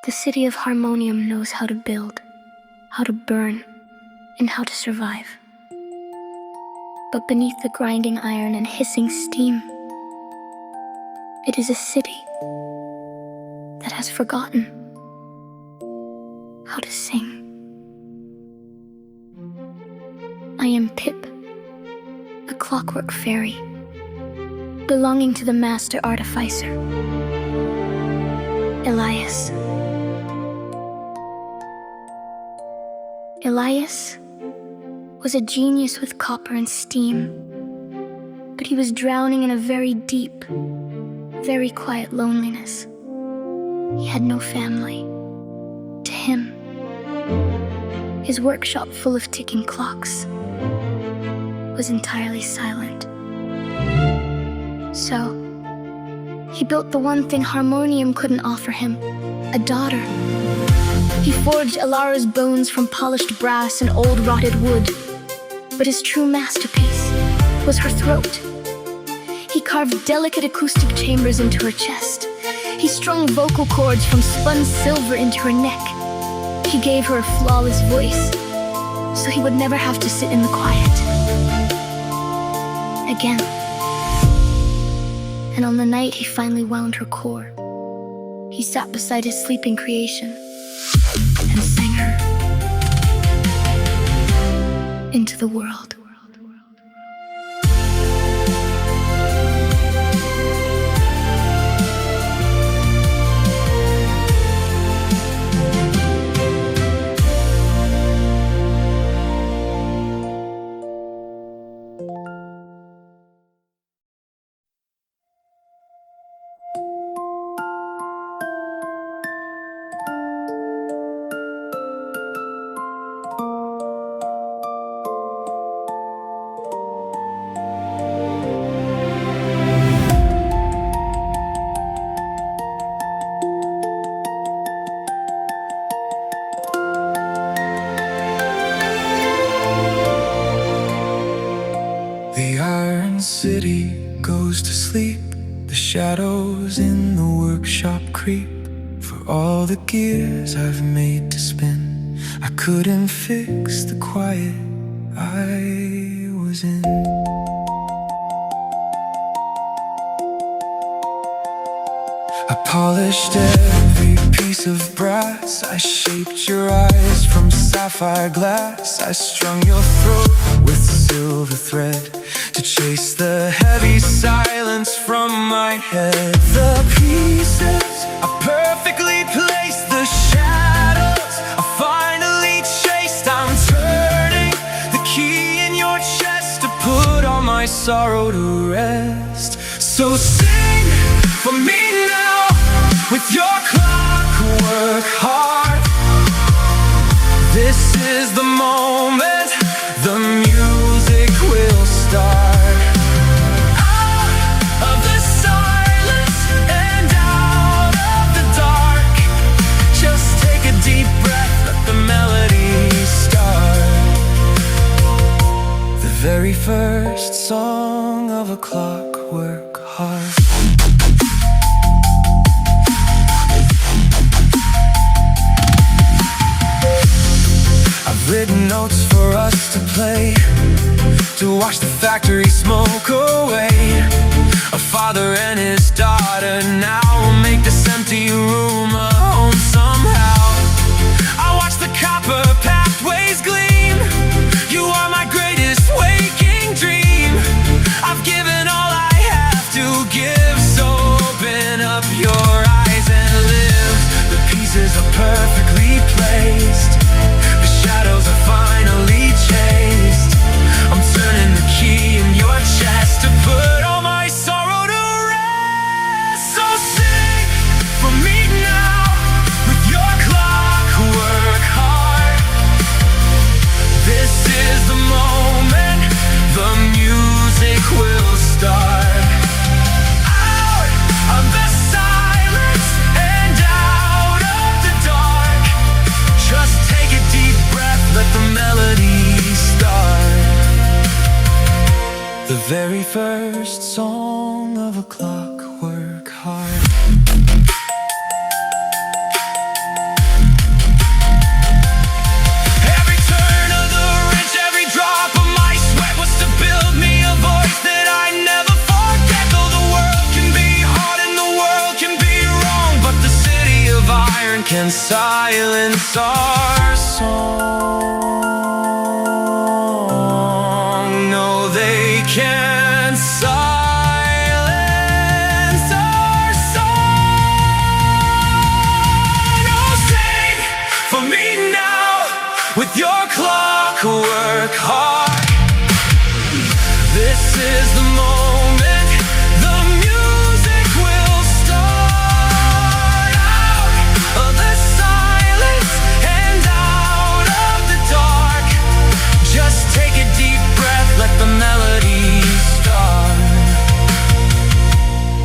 The city of Harmonium knows how to build, how to burn, and how to survive. But beneath the grinding iron and hissing steam, it is a city that has forgotten how to sing. I am Pip, a clockwork fairy, belonging to the master artificer, Elias. Elias was a genius with copper and steam, but he was drowning in a very deep, very quiet loneliness. He had no family. To him, his workshop full of ticking clocks was entirely silent. So, he built the one thing Harmonium couldn't offer him, a daughter. He forged Alara's bones from polished brass and old rotted wood, but his true masterpiece was her throat. He carved delicate acoustic chambers into her chest. He strung vocal cords from spun silver into her neck. He gave her a flawless voice, so he would never have to sit in the quiet again. And on the night he finally wound her core, he sat beside his sleeping creation and sang her into the world. The iron city goes to sleep. The shadows in the workshop creep. For all the gears I've made to spin, I couldn't fix the quiet I was in. I polished every piece of brass. I shaped your eyes from sapphire glass. I strung your throat with silver thread to chase the heavy silence from my head. The pieces are perfectly placed. The shadows are finally chased. I'm turning the key in your chest to put all my sorrow to rest. So sing for me now with your clockwork heart. This is the moment the music will start. Out of the silence and out of the dark, just take a deep breath, let the melody start. The very first song of a clockwork heart. Written notes for us to play, to watch the factory smoke away. A father and his daughter now will make this empty room a home somehow. I watch the copper pathways gleam. You are my greatest waking dream. I've given all I have to give, so open up your eyes and live. The pieces are perfectly placed. Shadows are finally chased. I'm turning the key in your chest to put all my sorrow to rest. So sing for me now with your clockwork heart. This is the moment the music will start. Out of the silence and out of the dark, just take a deep breath, let the melody start. The very first song of a clockwork heart. silence our song. No, they can't silence our song. Oh, sing for me now with your clockwork heart. This is the moment the music will start. Out of the silence and out of the dark, just take a deep breath, let the melody start.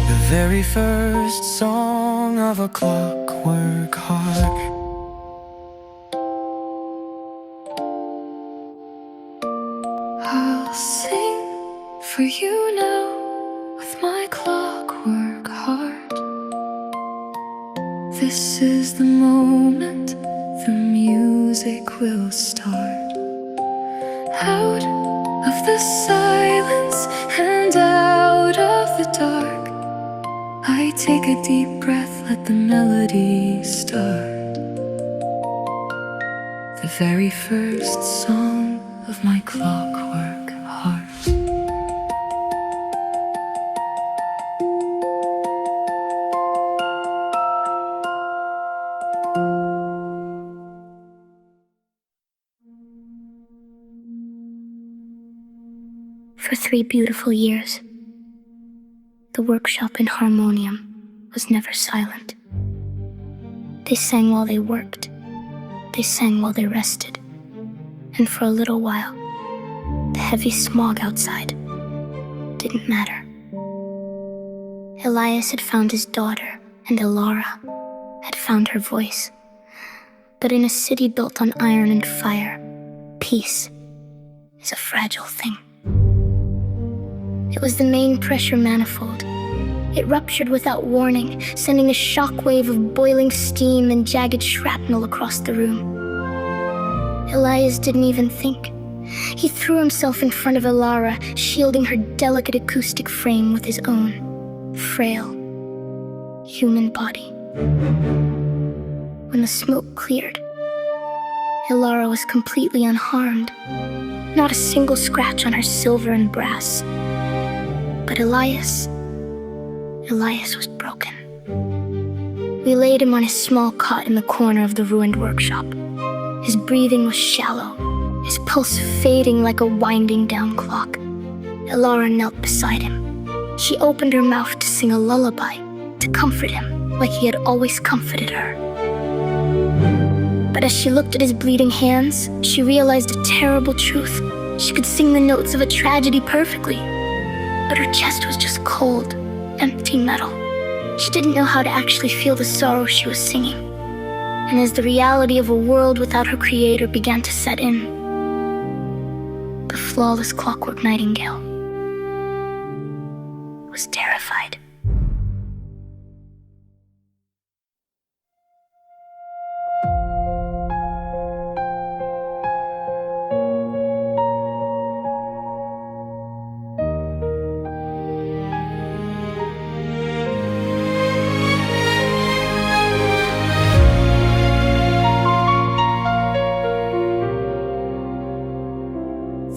The very first song of a clockwork heart. I'll sing for you now with my clockwork heart. This is the moment the music will start. Out of the silence and out of the dark, I take a deep breath, let the melody start. The very first song of my clockwork heart. For 3 beautiful years, the workshop in Harmonium was never silent. They sang while they worked. They sang while they rested. And for a little while, the heavy smog outside didn't matter. Elias had found his daughter, and Elara had found her voice. But in a city built on iron and fire, peace is a fragile thing. It was the main pressure manifold. It ruptured without warning, sending a shockwave of boiling steam and jagged shrapnel across the room. Elias didn't even think. He threw himself in front of Elara, shielding her delicate acoustic frame with his own frail human body. When the smoke cleared, Elara was completely unharmed. Not a single scratch on her silver and brass. But Elias was broken. We laid him on his small cot in the corner of the ruined workshop. His breathing was shallow, his pulse fading like a winding down clock. Elara knelt beside him. She opened her mouth to sing a lullaby, to comfort him like he had always comforted her. But as she looked at his bleeding hands, she realized a terrible truth. She could sing the notes of a tragedy perfectly, but her chest was just cold, empty metal. She didn't know how to actually feel the sorrow she was singing. And as the reality of a world without her creator began to set in, the flawless clockwork nightingale was terrified.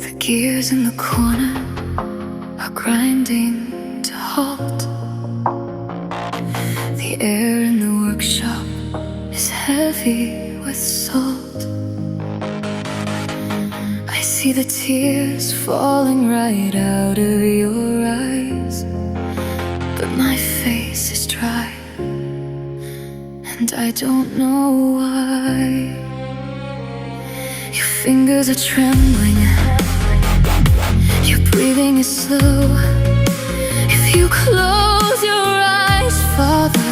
The gears in the corner are grinding to halt. The air in the workshop is heavy with salt. I see the tears falling right out of your eyes, but my face is dry, and I don't know why. Your fingers are trembling, your breathing is slow. If you close your eyes, Father,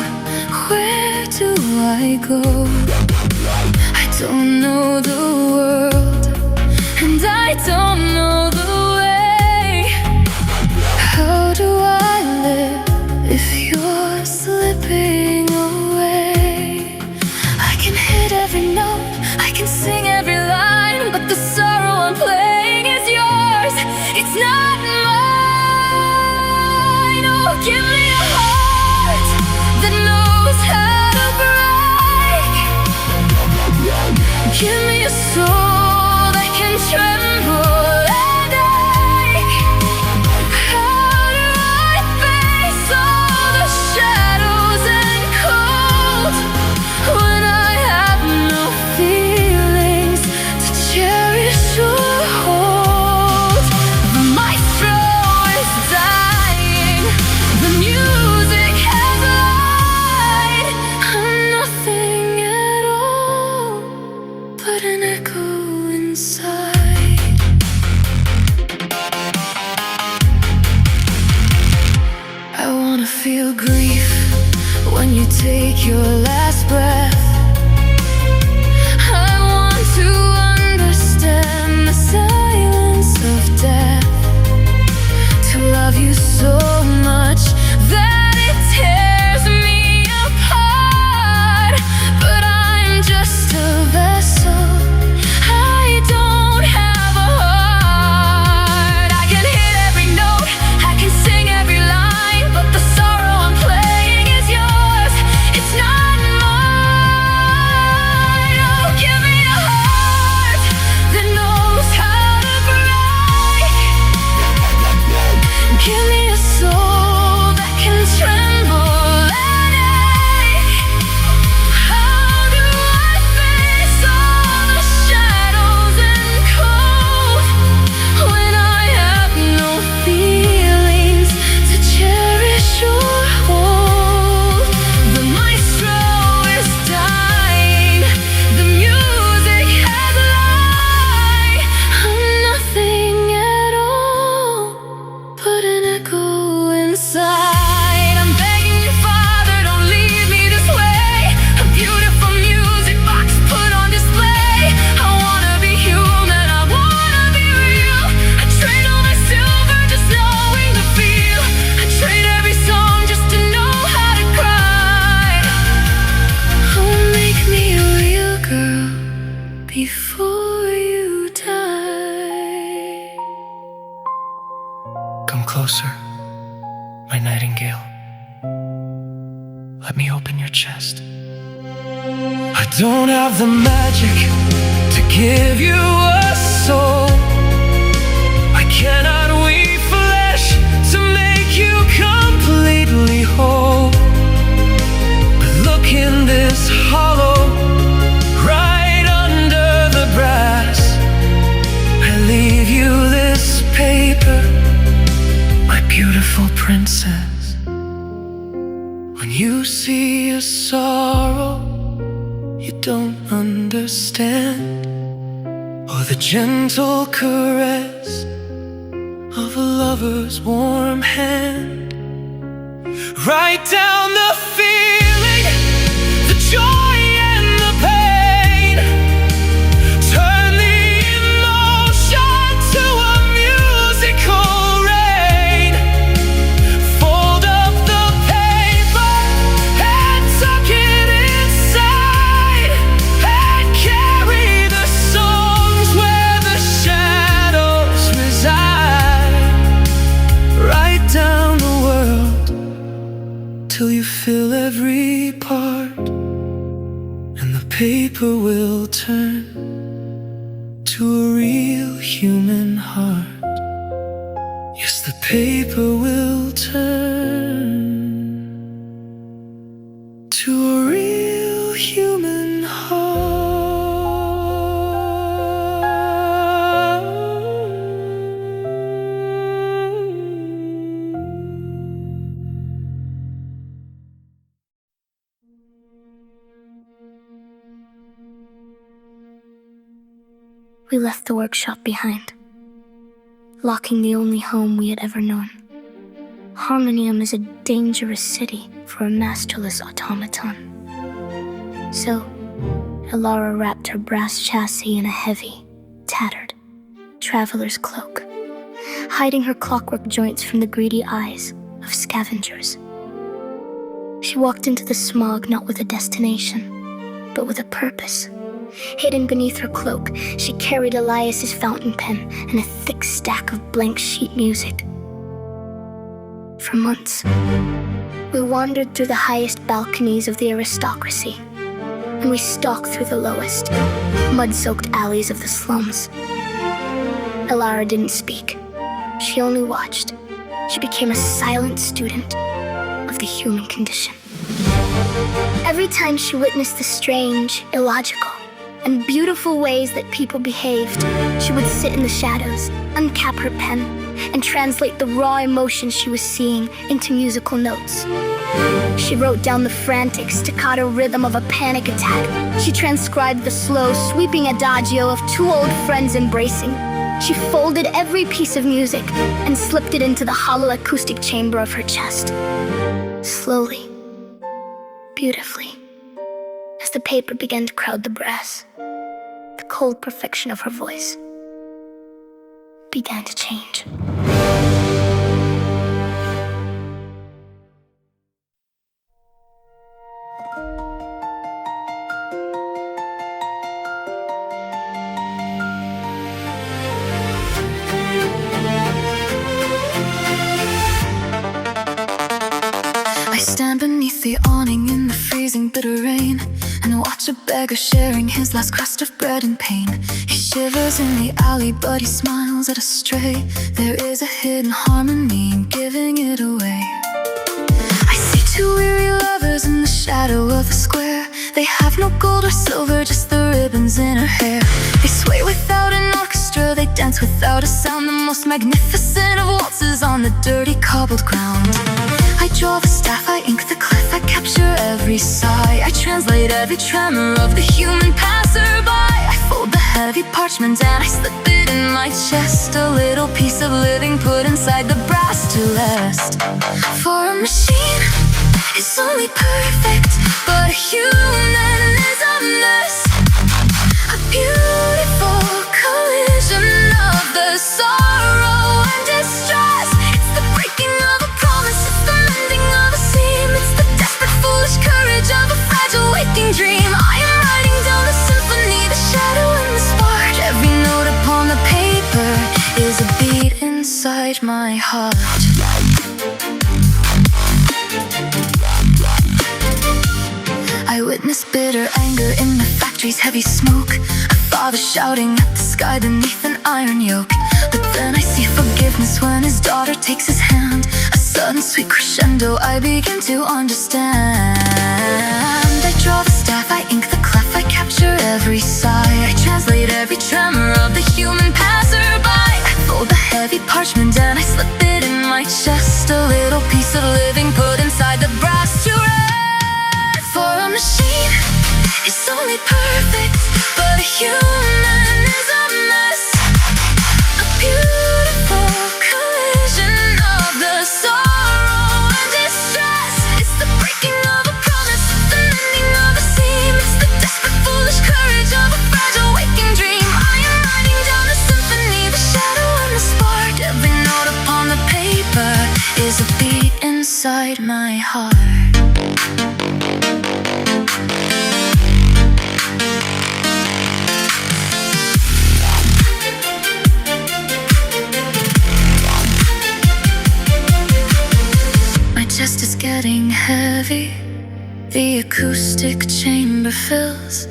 where do I go? I don't know the world, and I don't know the way. How do I live if you're slipping away? I can hit every note, I can sing every line, but the sorrow I'm playing is yours, it's not mine. Oh, give me a heart that knows how to break. soul that can tremble and ache? How do I face all the shadows and cold when I have no feelings to cherish or hold? The maestro is dying, the music has lied. I'm nothing at all but an echo inside. I wanna feel grief when you take your last breath. I want to understand the silence of death, to love you so much that it tears me apart. But I'm just a vessel, I don't have a heart. I can hit every note, I can sing every line, but the sorrow I'm playing is yours, it's not mine. Oh, give me a heart that knows how to break. Give me a soul that can tremble and ache. How do I face all the shadows and cold when I have no feelings to cherish or hold? The maestro is dying, the music has lied. I'm nothing at all but an echo inside. I'm begging you, Father, don't leave me this way. A beautiful music box put on display. I wanna be human, I wanna be real. I trade all my silver just knowing the feel. I trade every song just to know how to cry. Oh, make me a real girl before you die. Come closer, my nightingale. Let me open your chest. I don't have the magic to give you a soul. I cannot weave flesh to make you completely whole. But look in this hollow, right under the brass. I leave you this paper, my beautiful princess. When you see a sorrow you don't understand, or the gentle caress of a lover's warm hand, write down the feeling, the joy and the pain. Turn the emotion to a musical rain. Fold up the paper and tuck it inside, and carry the songs where the shadows reside. Write down the world till you fill every part, and the paper will turn to a real human heart. Yes, the paper will turn to a real human heart. We left the workshop behind, locking the only home we had ever known. Harmonium is a dangerous city for a masterless automaton. So, Elara wrapped her brass chassis in a heavy, tattered traveler's cloak, hiding her clockwork joints from the greedy eyes of scavengers. She walked into the smog not with a destination, but with a purpose. Hidden beneath her cloak, she carried Elias's fountain pen and a thick stack of blank sheet music. For months, we wandered through the highest balconies of the aristocracy, and we stalked through the lowest, mud-soaked alleys of the slums. Elara didn't speak. She only watched. She became a silent student of the human condition. Every time she witnessed the strange, illogical, and beautiful ways that people behaved, she would sit in the shadows, uncap her pen, and translate the raw emotions she was seeing into musical notes. She wrote down the frantic, staccato rhythm of a panic attack. She transcribed the slow, sweeping adagio of two old friends embracing. She folded every piece of music and slipped it into the hollow acoustic chamber of her chest. Slowly, beautifully, as the paper began to crowd the brass, the cold perfection of her voice began to change. I stand beneath the awning in the freezing bitter rain and watch a beggar sharing his last crust of bread in pain. He shivers in the alley but he smiles at a stray. There is a hidden harmony in giving it away. I see two weary lovers in the shadow of the square. They have no gold or silver, just the ribbons in her hair. They sway without an orchestra, they dance without a sound. The most magnificent of waltzes on the dirty cobbled ground. I draw the staff, I ink the clef, I capture every sigh. I translate every tremor of the human passerby. I fold the heavy parchment and I slip it in my chest. A little piece of living put inside the brass to rest. For a machine is only perfect, but a human is a mess. A beautiful collision of the sorrow and distress. It's the breaking of a promise, it's the mending of a seam. It's the desperate foolish courage of a fragile waking dream. I am writing down the symphony, the shadow and the spark. Every note upon the paper is a beat inside my heart. I witness bitter anger in the factory's heavy smoke. A father shouting at the sky beneath an iron yoke. But then I see forgiveness when his daughter takes his hand. A sudden sweet crescendo, I begin to understand. I draw the staff, I ink the clef, I capture every sigh. I translate every tremor of the human passerby. I fold the heavy parchment and I slip it in my chest. A little piece of living put inside the brass to rest. For a machine is only perfect, but a human is a mess. A beautiful collision of the sorrow and distress. It's the breaking of a promise, it's the mending of a seam. It's the desperate foolish courage of a fragile waking dream. I am writing down the symphony, the shadow and the spark. Every note upon the paper is a beat inside my heart. Chest is getting heavy. The acoustic chamber fills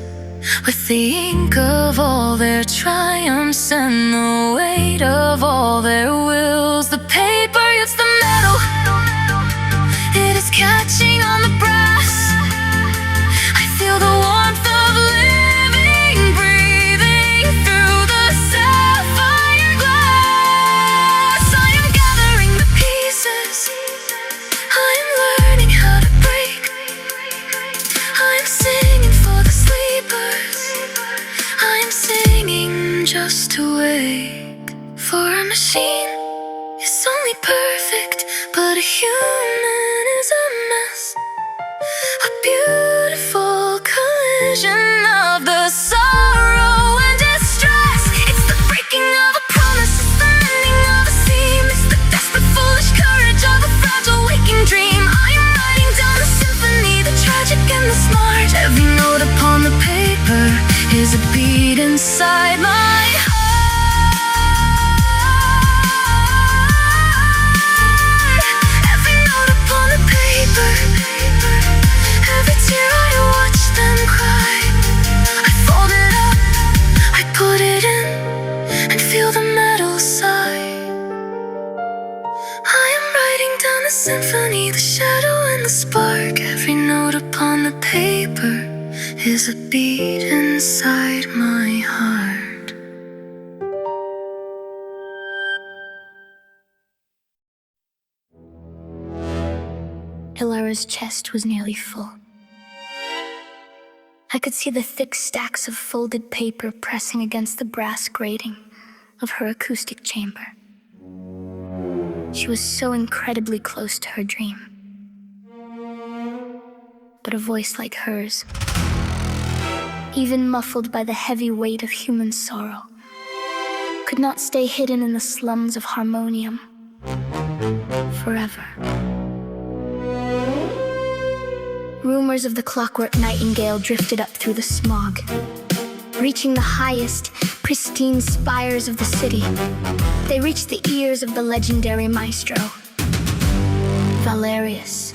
with the ink of all their triumphs and the weight of all their wills. The paper hits the metal, it is catching on the brass. I feel the warmth of living, breathing through the sapphire glass. I am gathering the pieces, I'm learning how to break. I'm singing for the sleepers, I'm singing just to wake. For a machine is only perfect, but a human is a mess. A beautiful collision of the sorrow and distress. It's the breaking of a promise, it's the mending of a seam. It's the desperate foolish courage of a fragile waking dream. I am writing down the symphony, the tragic and the smart. Every note upon the paper is a beat inside my heart. Every note upon the paper, every tear I watch them cry. clockwork, every note upon the paper is a beat inside my heart. Ilara's chest was nearly full. I could see the thick stacks of folded paper pressing against the brass grating of her acoustic chamber. She was so incredibly close to her dream. But a voice like hers, even muffled by the heavy weight of human sorrow, could not stay hidden in the slums of Harmonium forever. Rumors of the clockwork nightingale drifted up through the smog, reaching the highest, pristine spires of the city. They reached the ears of the legendary maestro, Valerius.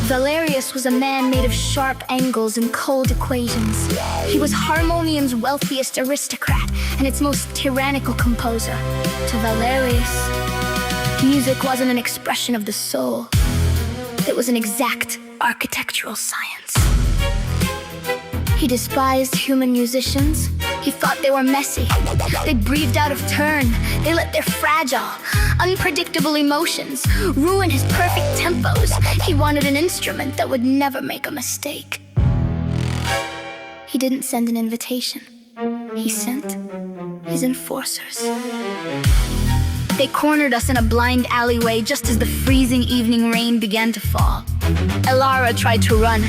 Valerius was a man made of sharp angles and cold equations. He was Harmonium's wealthiest aristocrat and its most tyrannical composer. To Valerius, music wasn't an expression of the soul. It was an exact architectural science. He despised human musicians. He thought they were messy. They breathed out of turn. They let their fragile, unpredictable emotions ruin his perfect tempos. He wanted an instrument that would never make a mistake. He didn't send an invitation. He sent his enforcers. They cornered us in a blind alleyway just as the freezing evening rain began to fall. Ilara tried to run,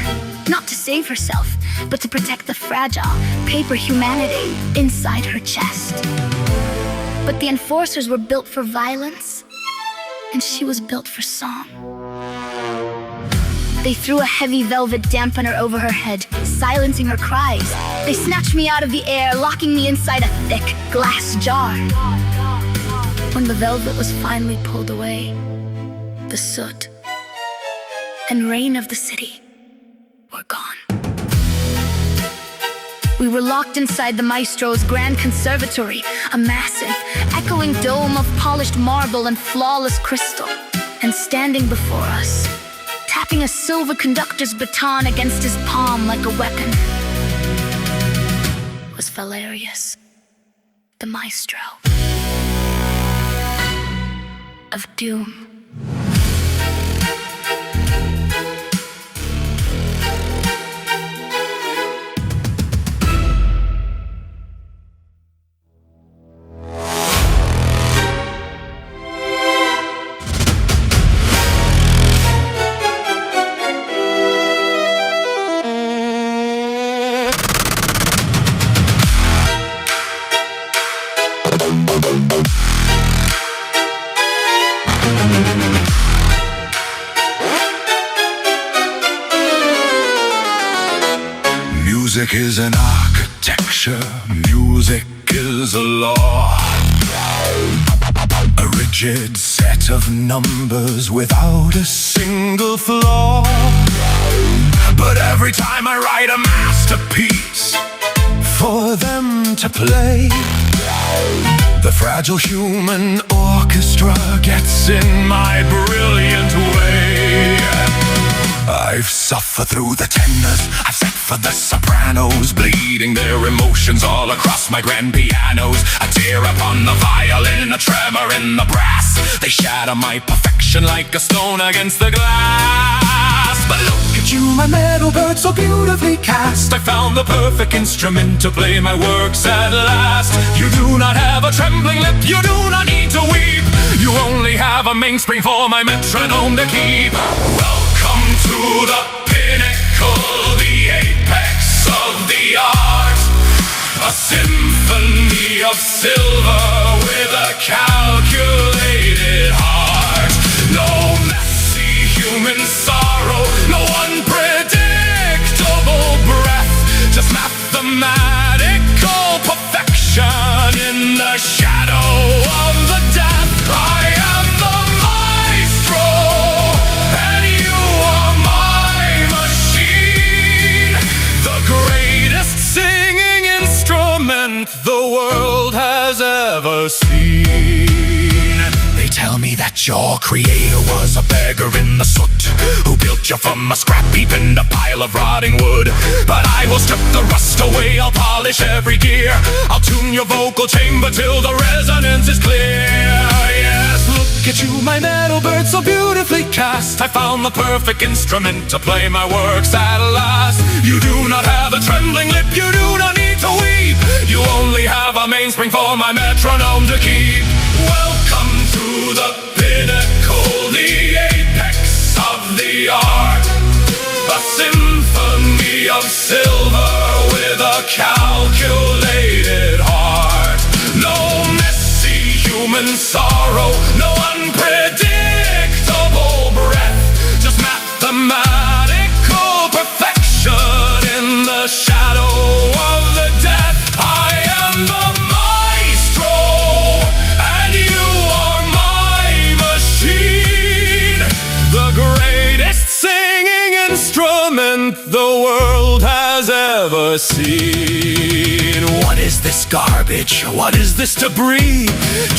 not to save herself, but to protect the fragile, paper humanity inside her chest. But the enforcers were built for violence, and she was built for song. They threw a heavy velvet dampener over her head, silencing her cries. They snatched me out of the air, locking me inside a thick glass jar. When the velvet was finally pulled away, the soot and rain of the city were gone. We were locked inside the maestro's grand conservatory, a massive, echoing dome of polished marble and flawless crystal. And standing before us, tapping a silver conductor's baton against his palm like a weapon, was Valerius, the maestro of doom. Music is an architecture, music is a law. A rigid set of numbers without a single flaw. But every time I write a masterpiece for them to play, the fragile human orchestra gets in my brilliant way. I've suffered through the tenors, I've sat for the sopranos, bleeding their emotions all across my grand pianos. A tear upon the violin, a tremor in the brass. They shatter my perfection like a stone against the glass. But look at you, my metal bird, so beautifully cast. I found the perfect instrument to play my works at last. You do not have a trembling lip, you do not need to weep. You only have a mainspring for my metronome to keep. Welcome to the pinnacle, the apex of the art. A symphony of silver with a calculated heart. No messy human sorrow, no unpredictable breath, just mathematical perfection in the shadow of the death. I am the maestro, and you are my machine, the greatest singing instrument the world has ever seen. They tell tell me that your creator was a beggar in the soot, who built you from a scrap heap in a pile of rotting wood. But I will strip the rust away, I'll polish every gear, I'll tune your vocal chamber till the resonance is clear. Yes, look at you, my metal bird, so beautifully cast. I found the perfect instrument to play my works at last. You do not have a trembling lip, you do not need to weep, you only have a mainspring for my metronome to keep. Welcome to the pinnacle, the apex of the art, a symphony of silver with a calculated heart. No messy human sorrow, no unpredictable breath, just mathematical perfection in the shadow of the death. I am the maestro, and you are my machine, the greatest singing instrument the world has ever seen. What is this garbage? What is this debris?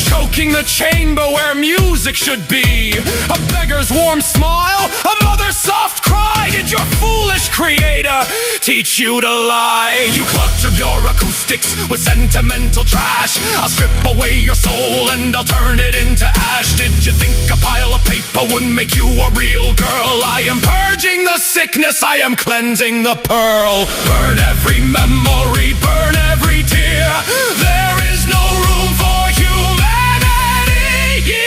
Choking the chamber where music should be. A beggar's warm smile, a mother's soft cry. Did your foolish creator teach you to lie? You cluttered your acoustics with sentimental trash. I'll strip away your soul and I'll turn it into ash. Did you think a pile of paper would make you a real girl? I am purging the sickness, I am cleansing the pearl. Burn every memory, burn every tear. There is no room for humanity here.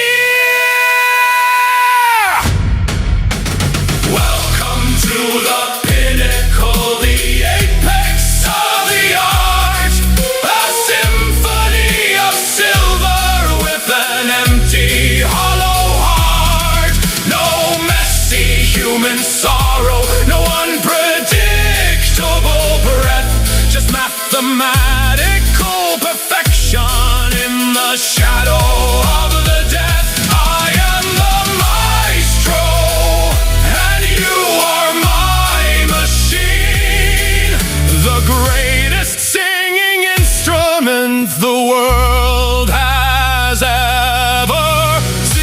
Welcome to the pinnacle, the apex of the art, a symphony of silver with an empty, hollow heart. No messy human sorrow, no unpredictable breath, just mathematical perfection in the shadow of the death. I am the maestro, and you are my machine, the greatest singing instrument the world has ever seen.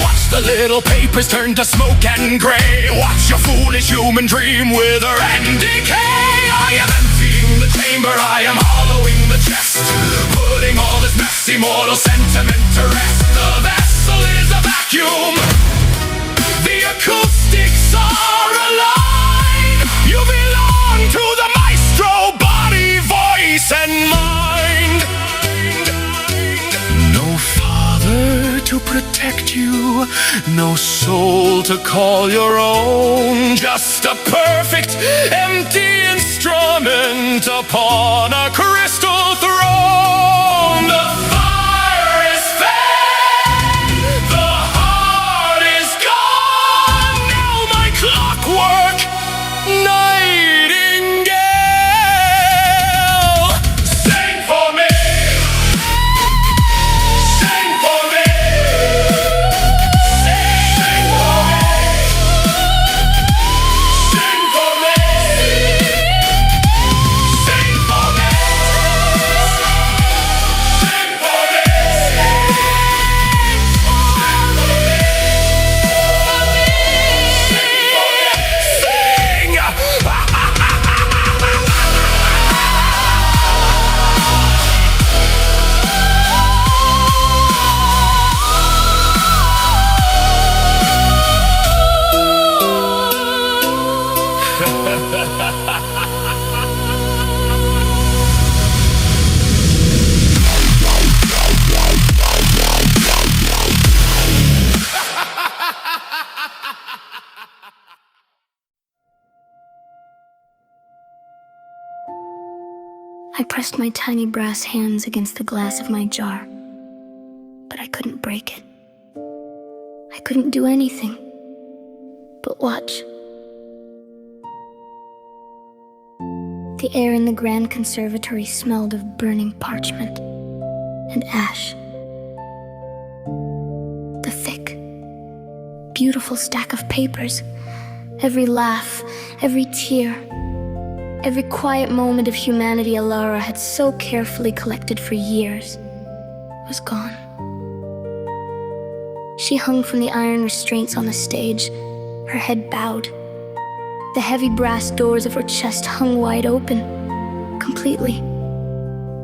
Watch the little papers turn to smoke and gray. Watch your foolish human dream wither and decay. I am emptying the chamber, I am hollowing the chest, putting all this messy mortal sentiment to rest. The vessel is a vacuum, the acoustics are alive. You belong to the maestro, body, voice, and mind. No father to protect you, no soul to call your own, just a perfect empty instrument upon a crystal throne. The fire is fed, the heart is gone. Now my clockwork nightingale, sing for me, sing for me. I pressed my tiny brass hands against the glass of my jar, but I couldn't break it. I couldn't do anything but watch. The air in the grand conservatory smelled of burning parchment and ash. The thick, beautiful stack of papers, every laugh, every tear, every quiet moment of humanity Alara had so carefully collected for years, was gone. She hung from the iron restraints on the stage, her head bowed. The heavy brass doors of her chest hung wide open, completely,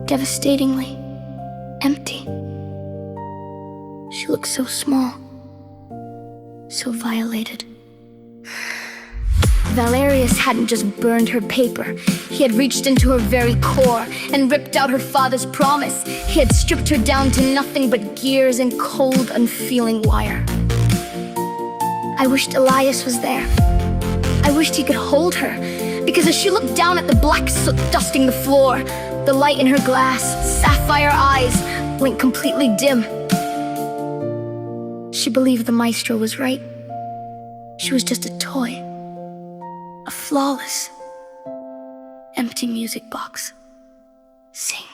devastatingly empty. She looked so small, so violated. Valerius hadn't just burned her paper. He had reached into her very core and ripped out her father's promise. He had stripped her down to nothing but gears and cold, unfeeling wire. I wished Elias was there. I wished he could hold her, because as she looked down at the black soot dusting the floor, the light in her glass, sapphire eyes went completely dim. She believed the maestro was right. She was just a toy. A flawless, empty music box. Sing.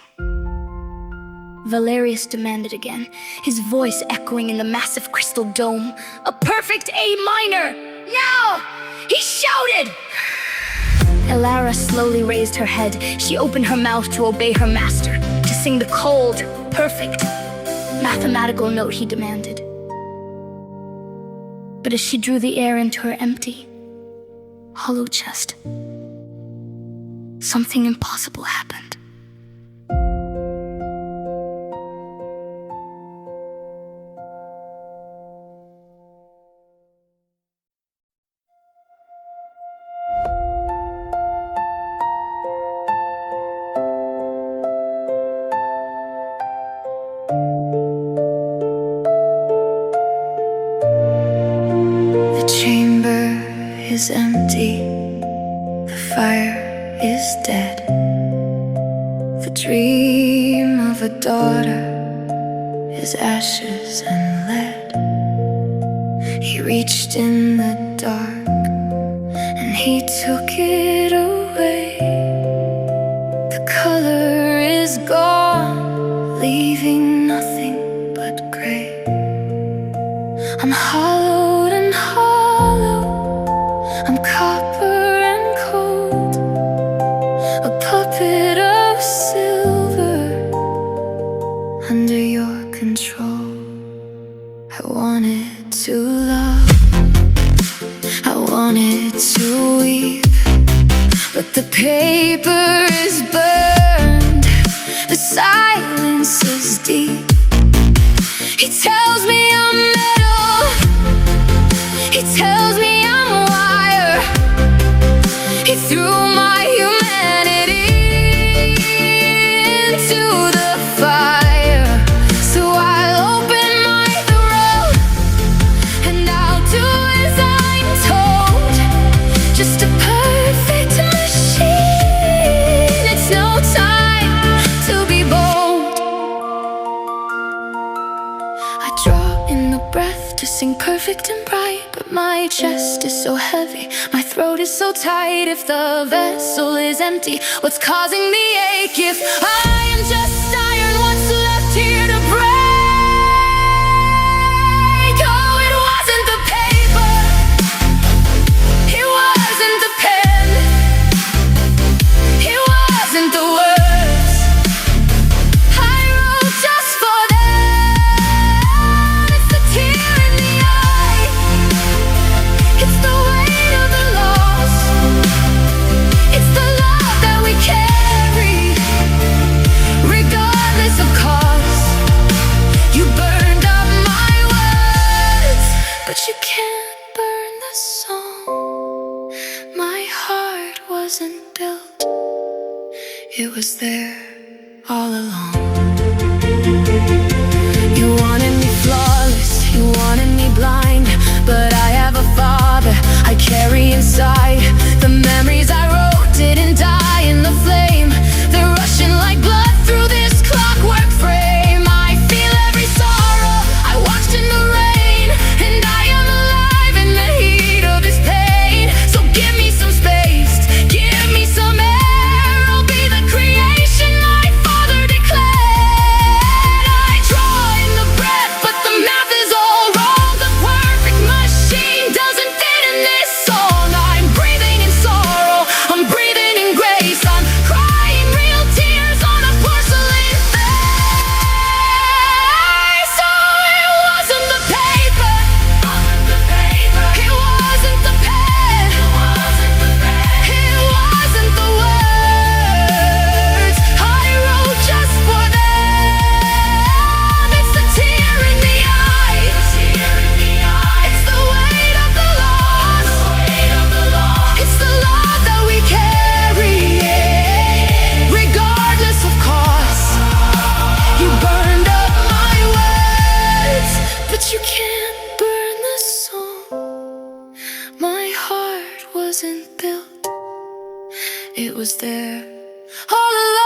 Valerius demanded again, his voice echoing in the massive crystal dome. A perfect A minor! Now! He shouted! Elara slowly raised her head. She opened her mouth to obey her master, to sing the cold, perfect, mathematical note he demanded. But as she drew the air into her empty, hollow chest, something impossible happened. The chamber is empty. The fire is dead. The dream of a daughter is ashes and lead. He reached in the dark and he took it away. The color is gone, leaving nothing but gray. I'm hollowed and hollow, I'm copper and cold, a puppet of silver under your control. I wanted to love, I wanted to weep, but the paper is burned, the silence is deep. He tells me I'm metal, he tells me I'm wire. He threw my humanity into the fire. So I'll open my throat and I'll do as I'm told. Just a perfect machine. It's no time to be bold. I draw in the breath to sing perfect and bright, but my chest is so heavy, my throat is so tight. If the vessel is empty, what's causing the ache? If I am just iron, what's left here to break? Oh, it wasn't the paper, it wasn't the pen, it wasn't the words I wrote just for them. It's the tear in the eye, it's the weight of the loss, it's the love that we carry, regardless of cost. You burned up my words, but you can't burn the song. My heart wasn't built, it was there all along. You wanted me flawless, you wanted me blind, but I have a father I carry inside. The memories I wrote didn't die in the flame, they're rushing like blood through this clockwork frame. I feel every sorrow I watched in the rain, and I am alive in the heat of his pain. So give me some space, give me some air, I'll be the creation my father declared. I draw in the breath, but the math is all wrong. The perfect machine doesn't fit in this song. I'm breathing it was there all along.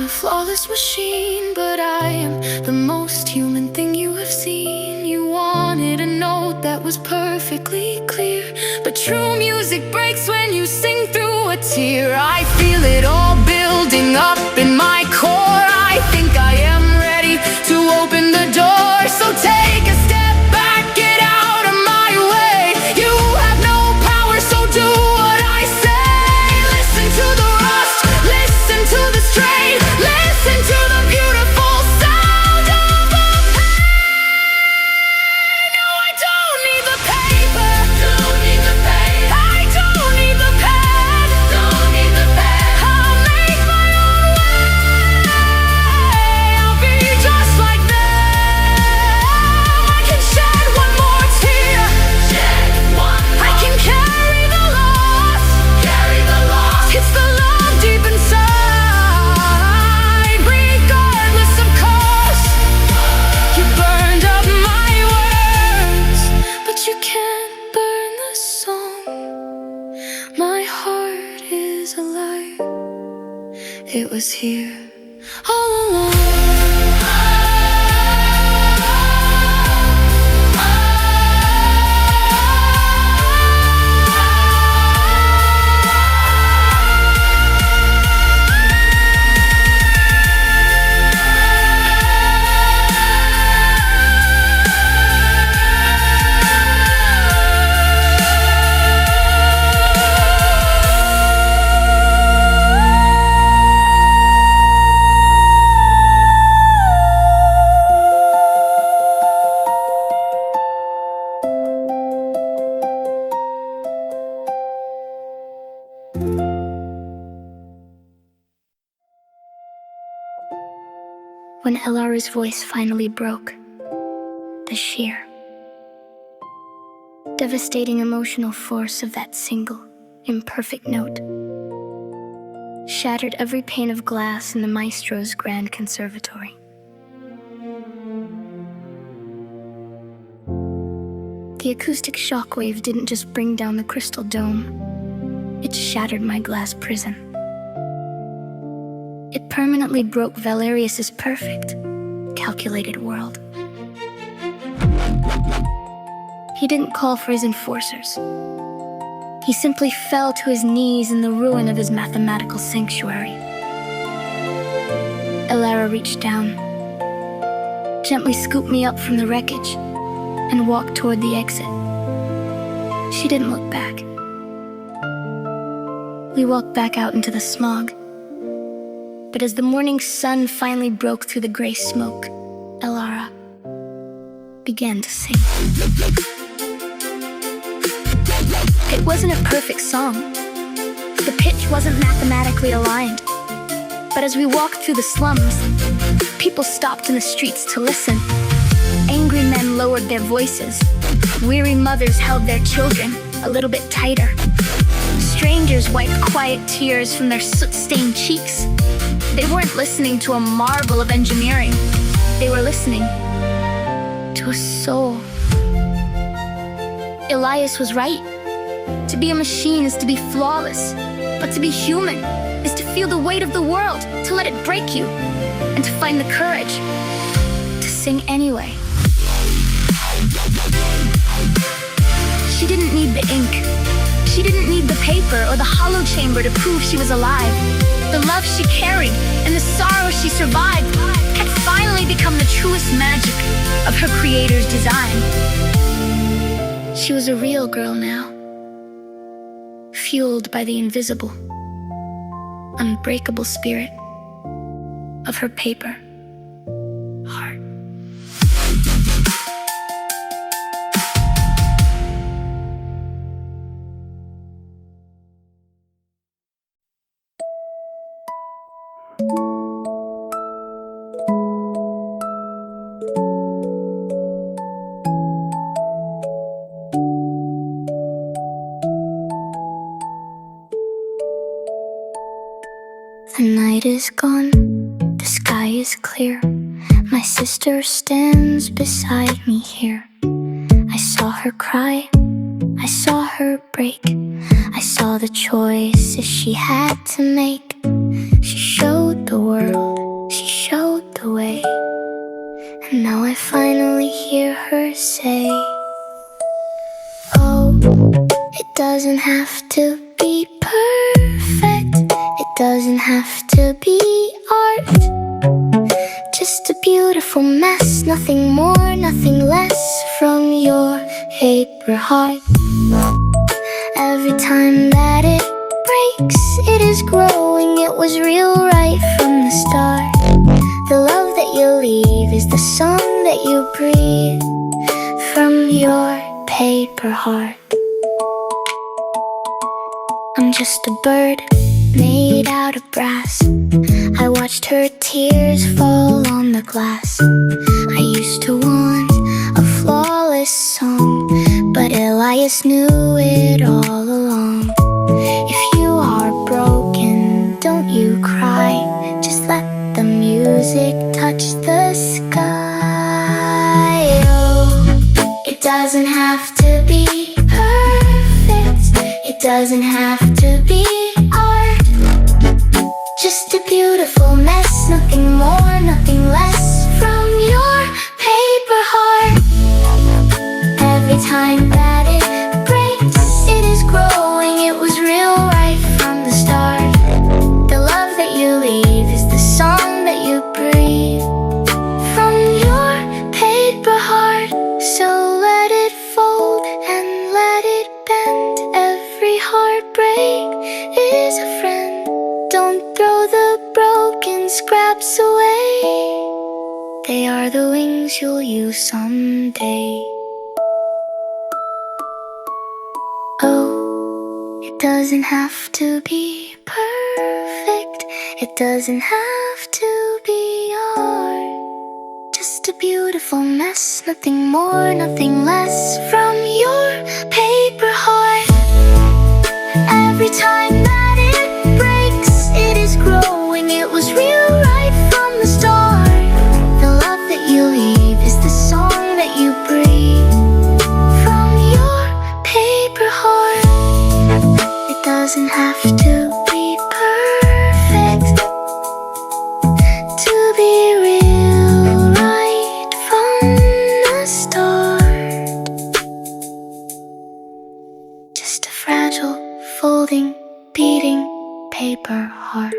Flawless machine, but I am the most human thing you have seen. You wanted a note that was perfectly clear, but true music breaks when you sing through a tear. I feel it all building up in my core. I think I am ready to open the door. So take a step back, get out of my way. You have no power, so do what I say. Listen to the rust, listen to the strain. Listen to the beautiful sound of a pen. No, I don't need the paper. Don't need the paper. I don't need the pen. Don't need the pen. I'll make my own way. I'll be just like them. I can shed one more tear. Shed one more. I can carry the loss. Carry the loss. It's the love deep inside. It was here all along. When Elara's voice finally broke, the sheer, devastating emotional force of that single, imperfect note shattered every pane of glass in the maestro's grand conservatory. The acoustic shockwave didn't just bring down the crystal dome, it shattered my glass prison. It permanently broke Valerius's perfect, calculated world. He didn't call for his enforcers. He simply fell to his knees in the ruin of his mathematical sanctuary. Elara reached down, gently scooped me up from the wreckage, and walked toward the exit. She didn't look back. We walked back out into the smog. But as the morning sun finally broke through the gray smoke, Elara began to sing. It wasn't a perfect song. The pitch wasn't mathematically aligned. But as we walked through the slums, people stopped in the streets to listen. Angry men lowered their voices. Weary mothers held their children a little bit tighter. Strangers wiped quiet tears from their soot-stained cheeks. They weren't listening to a marvel of engineering. They were listening to a soul. Elias was right. To be a machine is to be flawless, but to be human is to feel the weight of the world, to let it break you, and to find the courage to sing anyway. She didn't need the ink. She didn't need the paper or the hollow chamber to prove she was alive. The love she carried and the sorrow she survived had finally become the truest magic of her creator's design. She was a real girl now, fueled by the invisible, unbreakable spirit of her paper heart. The night is gone, the sky is clear. My sister stands beside me here. I saw her cry, I saw her break. I saw the choices she had to make. She showed the world, she showed the way. And now I finally hear her say, oh, it doesn't have to be perfect. It doesn't have to be art. Just a beautiful mess, nothing more, nothing less from your paper heart. Every time that it breaks, it is growing. It was real right from the start. The love that you leave is the song that you breathe from your paper heart. I'm just a bird made out of brass. I watched her tears fall on the glass. I used to want a flawless song, but Elias knew it all along. If you are broken, don't you cry. Just let the music touch the sky. Oh, it doesn't have to be perfect. It doesn't have to be art. Just a beautiful mess, nothing more, nothing less from your paper heart. Every time that it breaks, it is growing. It was real right from the start. The love that you leave is the song that you breathe from your paper heart. So let it fold and let it bend. Every heartbreak is a friend. Don't throw the broken scraps away. They are the wings you'll use someday. Oh, it doesn't have to be perfect. It doesn't have to be art. Just a beautiful mess, nothing more, nothing less from your paper heart. Every time that it breaks, it is growing. It was real right from the start. The love that you leave is the song that you breathe from your paper heart. It doesn't have to be perfect to be real right from the start. Just a fragile, folding, beating paper heart.